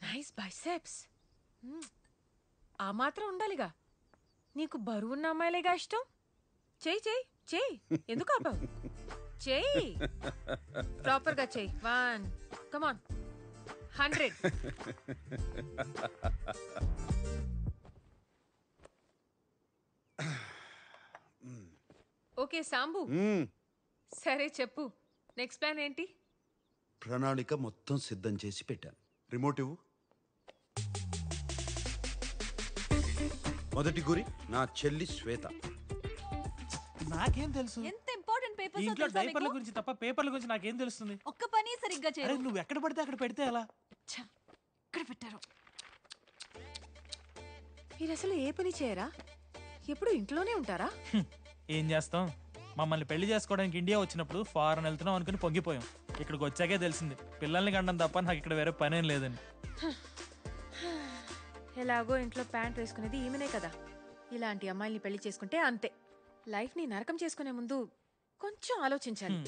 Nice biceps. ఆ మాత్రం ఉండాలిగా. నీకు బరువున్న అమ్మాయిలేగా ఇష్టం. చెయ్యి చెయ్యి చెయ్యి. ఎందుకు ఆపావు? చెయ్యి ప్రాపర్గా చెయ్యి. 1 కమాన్ 100. ఓకే సాంబు, సరే చెప్పు, నెక్స్ట్ ప్లాన్ ఏంటి? ప్రణాళిక మొత్తం సిద్ధం చేసి పెట్టాను. రిమోట్ ఇవ్వు. మొదటి గురి నా చెల్లి శ్వేత. నాకేం తెలుసు? ఎంత ఇంపార్టెంట్ పేపర్స్ ఇంట్లో డైపర్ల గురించి తప్ప పేపర్ల గురించి నాకేం తెలుస్తుంది? ఒక్క పని సరిగ్గా అరే నువ్వు ఎక్కడ పడితే అక్కడ పెడితే ఎలా? ఎక్కడ పెట్టారు? మీరు అసలు ఏ పని చేయరా? ఎప్పుడు ఇంట్లోనే ఉంటారా? ఏం చేస్తాం, మమ్మల్ని పెళ్లి చేసుకోవడానికి ఇండియా వచ్చినప్పుడు ఫారెన్ వెళ్తున్నాం అనుకుని పొంగిపోయాం. ఇక్కడికి వచ్చాకే తెలిసింది పిల్లల్ని కండం తప్ప నాకు ఇక్కడ వేరే పనేం లేదని. ఎలాగో ఇంట్లో ప్యాంట్ వేసుకునేది ఈమెనే కదా. ఇలాంటి అమ్మాయిల్ని పెళ్లి చేసుకుంటే అంతే. లైఫ్ ని నరకం చేసుకునే ముందు కొంచెం ఆలోచించాలి.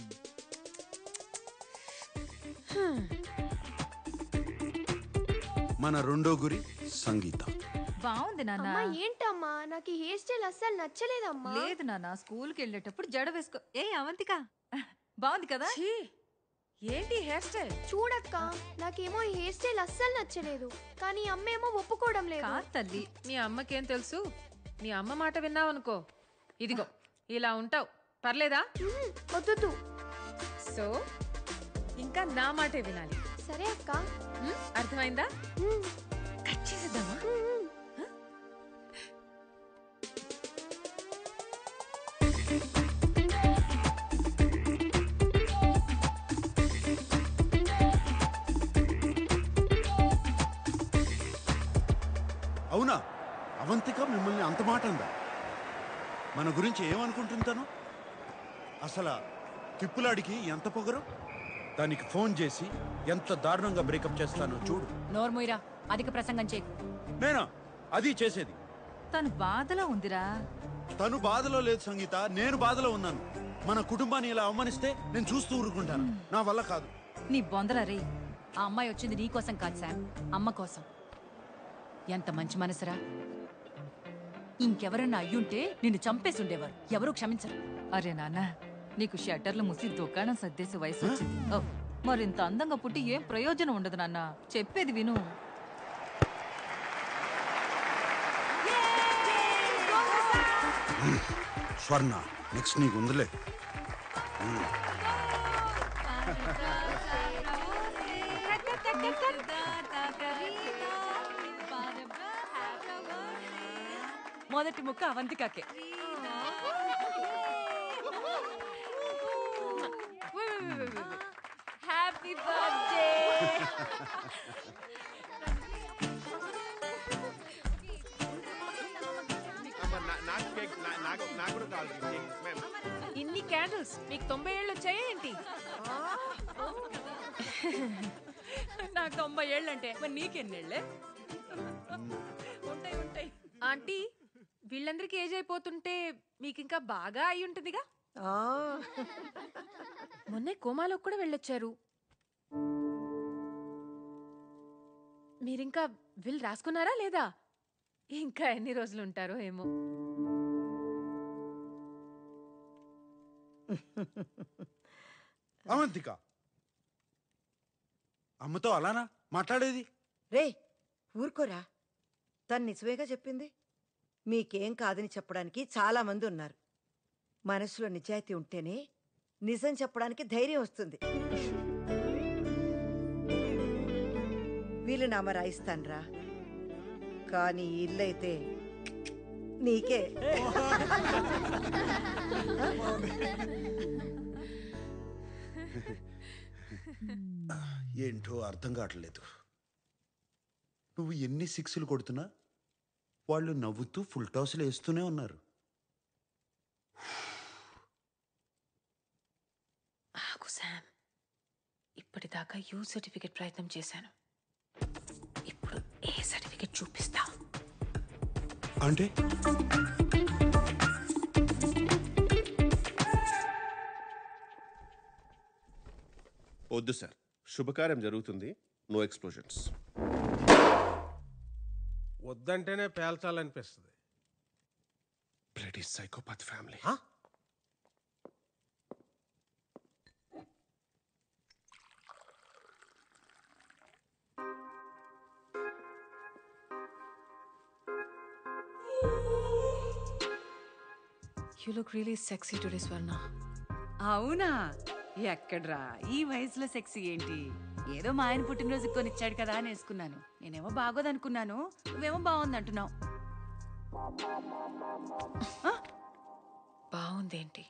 మన రెండో గురి సంగీత. బాగుంది నాన్న. ఏంటమ్మా నాకు ఈ హెయిర్ స్టైల్ అస్సలు నచ్చలేదమ్మా. లేదు నాన్న, స్కూల్ కి వెళ్ళేటప్పుడు జడ వేసుకో. ఏ అవంతిక, బాగుంది కదా? ఏంటి హెయిర్ స్టైల్? చూడక్క, నాకేమో ఈ హెయిర్ స్టైల్ అస్సలు నచ్చలేదు, కానీ అమ్మేమో ఒప్పుకోవడం లేదు. తల్లి, మీ అమ్మకేం తెలుసు? నీ అమ్మ మాట విన్నావనుకో, ఇదిగో ఇలా ఉంటావు. పర్లేదా? వద్దు. సో ఇంకా నా మాటే వినాలి. సరే అక్క. అర్థమైందా? కట్ చేసేద్దామా? అవునా? అవంతిక మిమ్మల్ని అంత మాట అందా? మన గురించి ఏమనుకుంటుంటాను? అసలు తిప్పులాడికి ఎంత పొగరు. దానికి ఫోన్ చేసి ఎంత దారుణంగా బ్రేకప్ చేస్తానో చూడు. నోర్మోయిరా, అధిక ప్రసంగం చేయకు. నేనా అది చేసేది? తను బాధలో ఉందిరా. తను బాధలో లేదు సంగీత, నేను బాధలో ఉన్నాను. మన కుటుంబాన్ని ఇలా అవమానిస్తే నేను చూస్తూ ఊరుకుంటాను. నా వల్ల కాదు. నీ బొందరా రే. ఆ అమ్మాయి వచ్చింది నీ కోసం కాదు శామ్, అమ్మ కోసం. ఎంత మంచి మనసురా. ఇంకెవరన్నా అయ్యుంటే నిన్ను చంపేసి ఉండేవారు. ఎవరూ క్షమించరు. అరే నాన్న, నీకు షట్టర్లు మూసి దుకాణం సర్దేసి వయసు వచ్చింది. మరింత అందంగా పుట్టి ఏం ప్రయోజనం ఉండదు నాన్న. చెప్పేది విను. స్వర్ణ, నెక్స్ట్ నీకు ఉందిలే. మొదటి ముక్క అవంతికాకే. Happy birthday. ఇన్ని క్యాండిల్స్ మీకు 90 ఏళ్ళు వచ్చాయా ఏంటి? నాకు 90 ఏళ్ళంటే మరి నీకెన్నేళ్లే? ఉంటాయి ఉంటాయి. ఆంటీ, వీళ్ళందరికీ ఏజ్ అయిపోతుంటే మీకింకా బాగా అయి ఉంటుందిగా. మొన్నే కోమాలోకి కూడా వెళ్ళొచ్చారు. మీరింకా విల్ రాసుకున్నారా లేదా? ఇంకా ఎన్ని రోజులు ఉంటారో ఏమో. అవంతిక, అమ్మతో అలానా మాట్లాడేది? రే ఊరుకోరా, తను నిజమేగా చెప్పింది. మీకేం కాదని చెప్పడానికి చాలా మంది ఉన్నారు. మనసులో నిజాయితీ ఉంటేనే నిజం చెప్పడానికి ధైర్యం వస్తుంది. వీలునామా రాయిస్తాన్రా, కానీ ఇల్లైతే నీకే. ఏంటో అర్థం కావట్లేదు. నువ్వు ఎన్ని సిక్స్లు కొడుతున్నా వాళ్ళు నవ్వుతూ ఫుల్ టాస్లు వేస్తూనే ఉన్నారు. ఆగు శామ్, ఇప్పటిదాకా యూ సర్టిఫికెట్ ప్రయత్నం చేశాను. ఇప్పుడు ఏ సర్టిఫికెట్ చూపిస్తా అంటే వద్దు సార్, శుభకార్యం జరుగుతుంది, నో ఎక్స్ప్లోజన్స్. వద్దంటేనే పేల్చాలనిపిస్తుంది. Bloody psychopath family. You look really sexy today, Swarna. అవునా? ఎక్కడ్రా ఈ వయసులో సెక్సీ ఏంటి? ఏదో మా ఆయన పుట్టినరోజు కొనిచ్చాడు కదా అని వేసుకున్నాను. నేనేమో బాగోదనుకున్నాను, నువ్వేమో బాగుంది అంటున్నావు. బాగుందేంటి?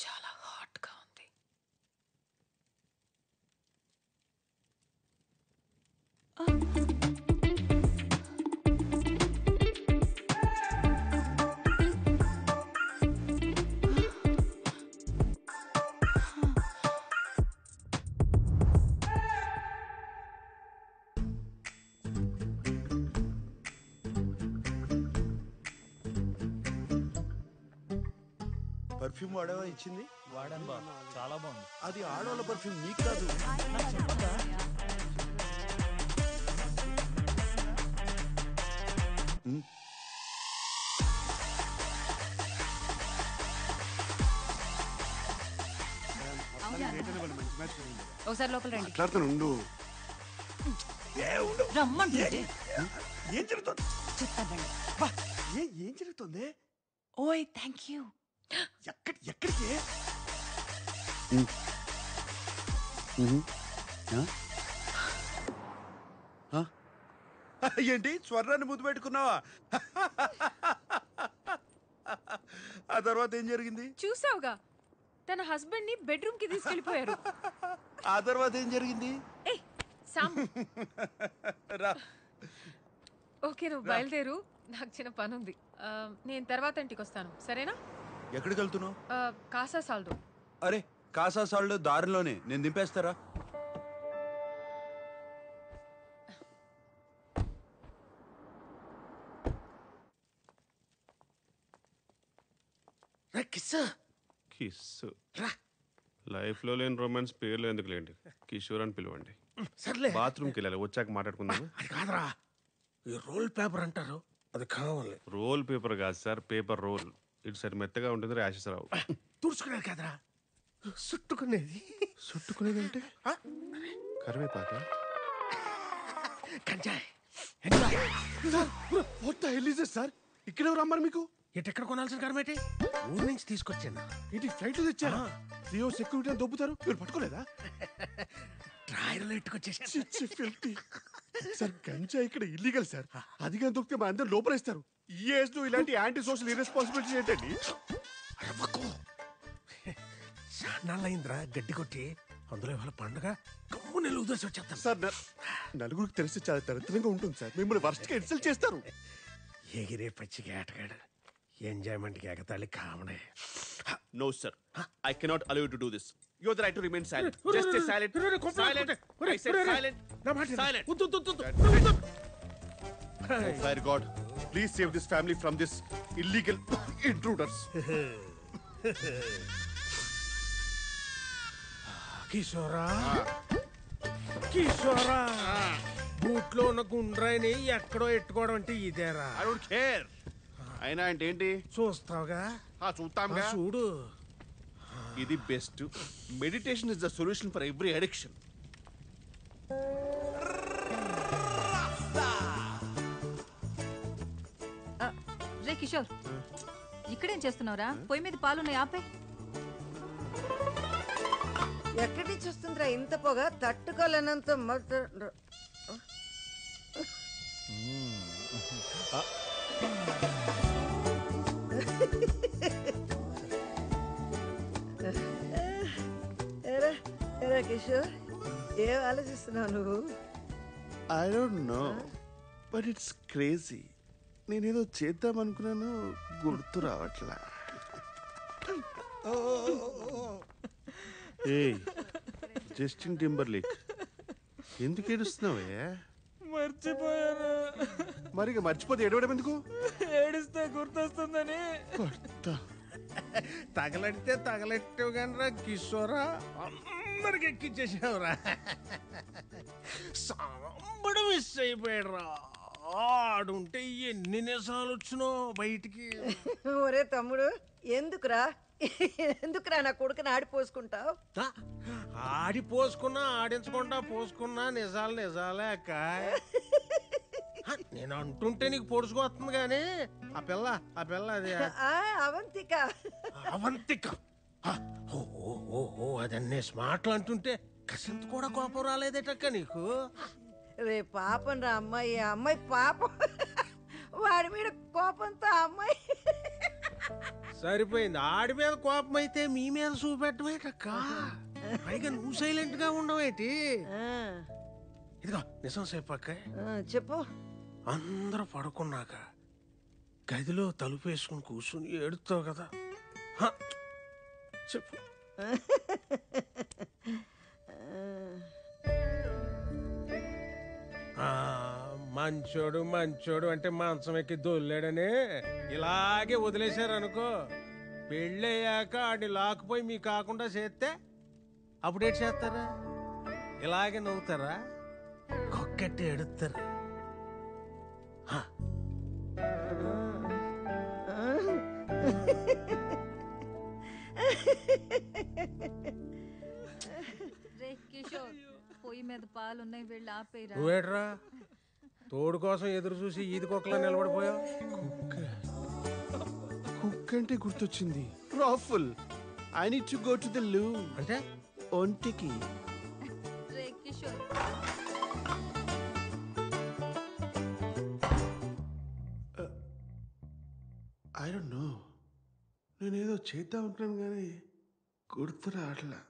చాలా హాట్ గా ఉంది. పర్ఫ్యూమ్ వాడేవా ఇచ్చింది? వాడాను బాబు, చాలా బాగుంది. అది ఆడవాళ్ళ పర్ఫ్యూమ్, నీకు కాదు. ఒకసారి లోపల రండి. మాట్లాడుతాను. రమ్మంటుంటే ఏం జరుగుతుంది? చెప్తానండి. ఏం జరుగుతుంది? ఓయ్ థ్యాంక్ యూ. ఎక్కడికి? ఏంటి స్వర్ణాన్ని ముద్దు పెట్టుకున్నావా? ఆ తర్వాత ఏం జరిగింది? చూసావుగా, తన హస్బెండ్ ని బెడ్రూమ్ కి తీసుకెళ్లిపోయారు. ఆ తర్వాత ఏం జరిగింది? రా. ఓకే, నువ్వు బయలుదేరు, నాకు చిన్న పని ఉంది. నేను తర్వాత ఇంటికి వస్తాను, సరేనా? ఎక్కడికి వెళ్తున్నావు? కాసా సాల్దో. అరే, కాసా సాల్డో దారిలోనే, నేను దింపేస్తారా? కిస్ లైఫ్ లో లేని రొమాన్స్ పేర్లు ఎందుకు లేండి, కిషోర్ అని పిలవండి. సర్లే, బాత్రూమ్కి వెళ్ళాలి, వచ్చాక మాట్లాడుకుందాం. అది కాదురా, ఈ రోల్ పేపర్ అంటారు, అది కావాలి. రోల్ పేపర్ కాదు సార్, పేపర్ రోల్. ఇటు సరి మెత్తగా ఉంటుంది, ర్యాషెస్ రావు. తుడుచుకునేది కాదురా, చుట్టుకునేది. చుట్టుకునేది అంటే కరివేపాక, కంజాయ్. సార్ ఇక్కడ ఎవరు అమ్మారు మీకు? ఎక్కడ కొనాల్సిన కరమేటి? ఊరు నుంచి తీసుకొచ్చాను. ఇది ఫ్లైట్ తెచ్చారా? జియో సెక్యూరిటీ అని దొబ్బుతారు, మీరు పట్టుకోలేదా? డ్రాయర్లో ఎట్టుకొచ్చేసాను. సార్ గంజా ఇక్కడ ఇల్లీగల్ సార్, అదిగా దొరికితే మా అందరు లోపలేస్తారు. ఈ ఏజ్ లో ఇలాంటి యాంటీ సోషల్ ఇర్రెస్పాన్సిబిలిటీ ఏంటండి? చాన్నాళ్ళయిందిరా గడ్డి కొట్టి, అందులో ఇవాళ పండుగ కమ్ము నెల ఉదర్సి వచ్చేస్తాను. సార్ నలుగురికి తెలిస్తే చాలా దరిద్రంగా ఉంటుంది సార్, మిమ్మల్ని వర్స్ట్ గా ఇన్సల్ట్ చేస్తారు. ఎగిరే పచ్చిగా ఆటగాడు, ఎంజాయ్మెంట్కి ఎగతాళి కావడే. No sir, I cannot allow you to do this. You have the right to remain silent. Just stay silent. Silent. I said silent. Silent. Oh fire God, please save this family from this illegal intruders. కిషోరా, కిషోరా, బూట్లో ఉన్న గుండ్రాయిని ఎక్కడో ఎట్టుకోవడం అంటే ఇదేరా? I don't care. అయినా అంటే ఏంటి? చూస్తావుగా? చూస్తాంగా. చూడు, ఇది best. Meditation is the solution for every addiction. రే కిషోర్, ఇక్కడేం చేస్తున్నావురా? పొయ్యి మీద పాలున్నాయి, ఆపే. ఎక్కడి నుంచి వస్తుందిరా ఇంత పొగ? తట్టుకోలేనంత ఎరా కిషోర్, ఏం ఆలోచిస్తున్నావు నువ్వు? I don't know, but it's crazy. నేనేదో చేద్దాం అనుకున్నాను, గుర్తు రావట్లా. ఏయ్ జస్టిన్ టింబర్లేక్, ఎందుకు ఏడుస్తున్నావే? మర్చిపోయాను. మరి మర్చిపోతే ఏడవడం ఎందుకు? ఏడిస్తే గుర్తొస్తుందని. తగలడితే తగలెట్టావు కానీ రా కిషోరా. తొందరగా ఎక్కించేసావురా. సాంబడు మిస్ అయిపోయాడురా. ఆడుంటే ఎన్ని నిజాలు వచ్చినో బయటికి. ఒరే తమ్ముడు, ఎందుకురా నా కొడుకుని ఆడిపోసుకుంటావు? ఆడిపోసుకున్నా ఆడించకుండా పోసుకున్నా నిజాలు నిజాలే అక్క. నేను అంటుంటే నీకు పొడుచుకొస్తుంది కానీ ఆ పిల్ల అది అవంతిక. అవంతిక ఓ అదన్నీ స్మార్ట్లు అంటుంటే కసంత కూడా కోపం రాలేదేటక్క నీకు? రే పాపం రా అమ్మాయి పాపం. వాడి మీద కోపంతో అమ్మాయి సరిపోయింది. ఆడి మీద కోపం అయితే మీ మీద చూపెట్టమేటక్క. పైగా నువ్వు సైలెంట్ గా ఉండవేటి? ఇదిగో నిజం చెప్పక్క. చెప్పు. అందరూ పడుకున్నాక గదిలో తలుపు వేసుకుని కూర్చుని ఏడుతావు కదా, చెప్పు. మంచోడు అంటే మంచం ఎక్కి దొల్లాడని ఇలాగే వదిలేశారనుకో, పెళ్ళయ్యాక ఆడిని లాక్కుపోయి మీ కాకుండా చేస్తే అప్పుడేటి చేస్తారా? ఇలాగే నవ్వుతారా? కొక్కట్టి ఎడుతారు. పొయ్యి మీద పాలున్నాయి, వెళ్ళి ఆపేరా. నువ్వేట్రా తోడు కోసం ఎదురు చూసి ఈది కుక్కలా నిలబడిపోయావు? కుక్ అంటే గుర్తొచ్చింది. రాఫుల్, I need to go to the loo. అంటే ఒంటికి. ఐ డోంట్ నో, నేనేదో చేద్దాం అనుకున్నాను కానీ గుర్తు రావట్లా.